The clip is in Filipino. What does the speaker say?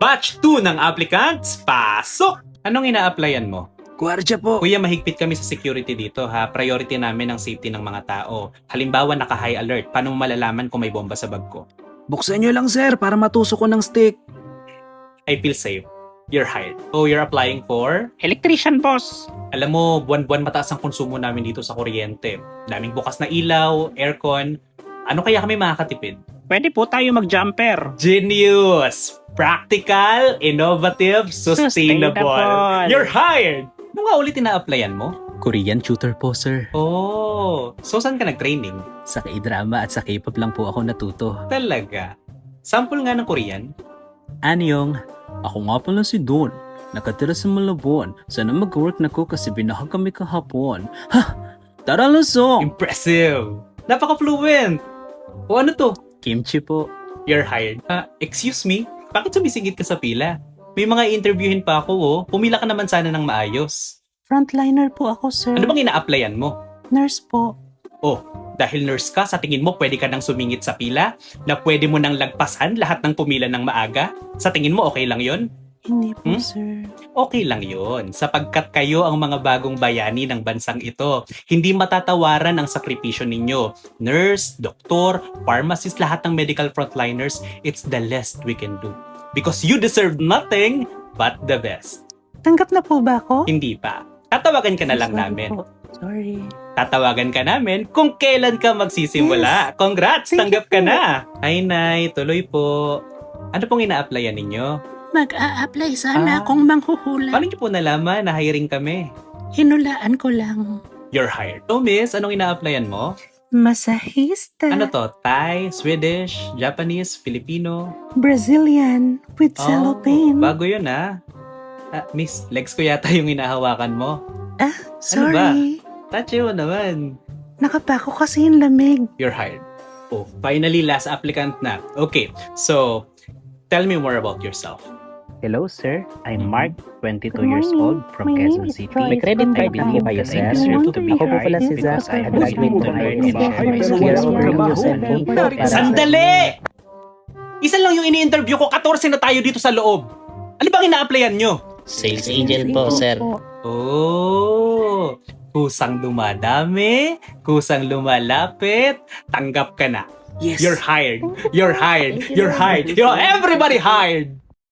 Batch 2 ng applicants, pasok! Anong ina-applyan mo? Gwardiya po. Kuya, mahigpit kami sa security dito ha. Priority namin ang safety ng mga tao. Halimbawa, naka-high alert. Paano mo malalaman kung may bomba sa bag ko? Buksan nyo lang sir para matusok ko ng stick. I feel safe. You're hired. So, you're applying for? Electrician, boss. Alam mo, buwan-buwan mataas ang konsumo namin dito sa kuryente. Daming bukas na ilaw, aircon. Ano kaya kami makakatipid? Pwede po tayo mag-jumper. Genius! Practical, innovative, sustainable. You're hired! Ano nga ulit ina-applyan mo? Korean tutor po, sir. Oh, so saan ka nag-training? Sa K-drama at sa K-pop lang po ako natuto. Talaga? Sample nga ng Korean? Anyong, ako nga pala si Don. Nakatira sa Malabon. Sana mag-work na ko kasi binahag kami kahapon. Ha! Tara lusong! Impressive! Napaka-fluent! O ano to? Kimchi po. You're hired. Excuse me? Bakit sumisingit ka sa pila? May mga interviewin pa ako oh. Pumila ka naman sana ng maayos. Frontliner po ako, sir. Ano bang ina-applyan mo? Nurse po. Oh, dahil nurse ka, sa tingin mo pwede ka nang sumingit sa pila? Na pwede mo nang lagpasan lahat ng pumila ng maaga? Sa tingin mo okay lang yon? Hindi po, sir. Okay lang yon, sapagkat kayo ang mga bagong bayani ng bansang ito. Hindi matatawaran ang sakripisyo ninyo. Nurse, doktor, pharmacist, lahat ng medical frontliners, it's the least we can do. Because you deserve nothing but the best. Tanggap na po ba ako? Hindi pa. Tatawagan ka na lang Sorry namin. po. Sorry. Tatawagan ka namin kung kailan ka magsisimula. Congrats! Thank Tanggap you ka po. na! Ay, Nay, tuloy po. Ano pong ina-applyan ninyo? Mag-a-apply sana Ah. akong manghuhula. Paano niyo po nalaman na hiring kami? Hinulaan ko lang. You're hired. So, miss, anong ina-applyan mo? Masahista. Ano to? Thai, Swedish, Japanese, Filipino? Brazilian with cellophane. Bago yun miss, legs ko yata yung inahawakan mo. Sorry. Touch mo naman. Nakapako kasi yung lamig. You're hired. Oh, finally, last applicant na. Okay, so, tell me more about yourself. Hello, sir. I'm Mhm. Mark, 22 Good years morning. old from My Quezon name is City. Joyce May credit from card Taguig. din kayo, sir. I want to be Ako po pala si hired Zach. because I I graduate want from to Art be Skills hired for because Windows I cellphone po para sa- Sandali! Isa lang yung ini-interview ko, 14 na tayo dito sa loob. Ano bang ina-applyan nyo? Sales agent po, sir. Oh, kusang dumadami, kusang lumalapit, tanggap ka na. Yes. You're hired. You're hired. You're hired. You're everybody hired.